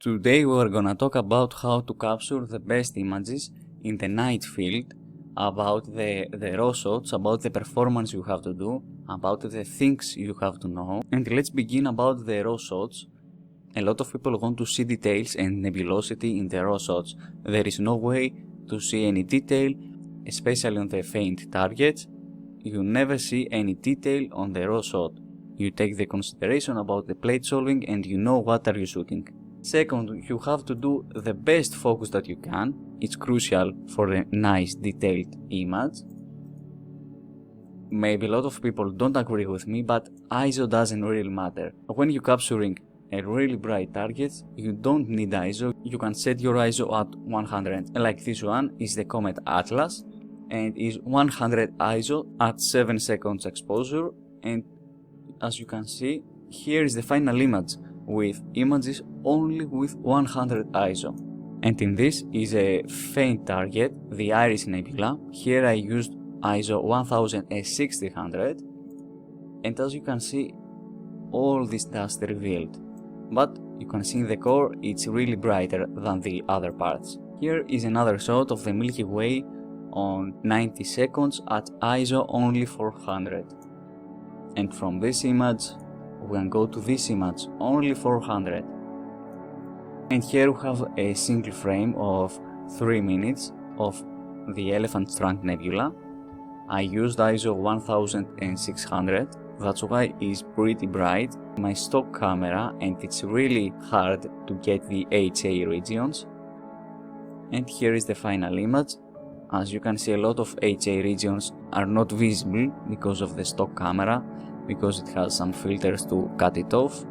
Today we're gonna talk about how to capture the best images in the night field, about the raw shots, about the performance you have to do, about the things you have to know. And let's begin about the raw shots. A lot of people want to see details and nebulosity in the raw shots. There is no way to see any detail, especially on the faint targets. You never see any detail on the raw shot. You take the consideration about the plate solving and you know what are you shooting. Second, you have to do the best focus that you can. It's crucial for a nice detailed image. Maybe a lot of people don't agree with me, but ISO doesn't really matter. When you're capturing a really bright target, you don't need ISO. You can set your ISO at 100. Like this one is the Comet Atlas and is 100 ISO at 7 seconds exposure, and as you can see, here is the final image with images only with 100 ISO. And in this is a faint target, the Iris Nebula. Here I used ISO 1000 and 1600, and as you can see, all this dust revealed. But you can see in the core it's really brighter than the other parts. Here is another shot of the Milky Way on 90 seconds at ISO only 400. And from this image we can go to this image only 400. And here we have a single frame of 3 minutes of the Elephant Trunk Nebula. I used ISO 1600, that's why it's pretty bright. My stock camera, and it's really hard to get the HA regions. And here is the final image. As you can see, a lot of HA regions are not visible because of the stock camera, because it has some filters to cut it off.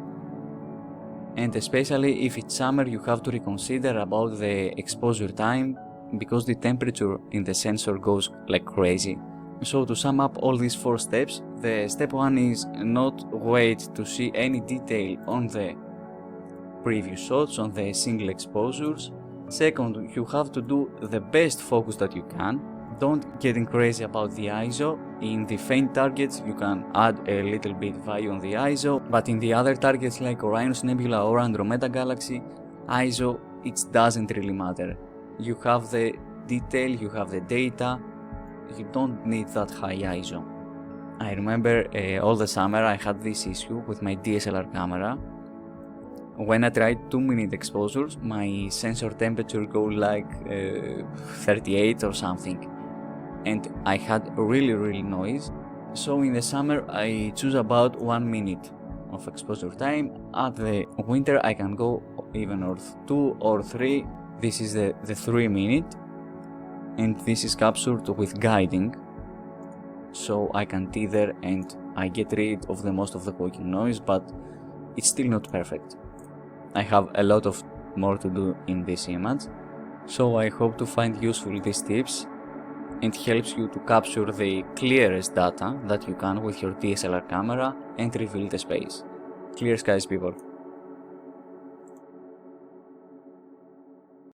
And especially if it's summer, you have to reconsider about the exposure time, because the temperature in the sensor goes like crazy. So to sum up all these 4 steps, the step 1 is not wait to see any detail on the previous shots, on the single exposures. Second, you have to do the best focus that you can. Don't getting crazy about the ISO. In the faint targets you can add a little bit value on the ISO, but in the other targets like Orion's Nebula or Andromeda Galaxy, ISO, it doesn't really matter. You have the detail, you have the data, you don't need that high ISO. I remember all the summer I had this issue with my DSLR camera. When I tried 2-minute exposures, my sensor temperature go like 38 or something, and I had really noise. So in the summer I choose about 1 minute of exposure time. At the winter I can go even or 2 or 3. This is the 3 minute, and this is captured with guiding, so I can tether and I get rid of the most of the cloaking noise, but it's still not perfect. I have a lot of more to do in this image, so I hope to find useful these tips and helps you to capture the clearest data that you can with your DSLR camera and reveal the space. Clear skies, people.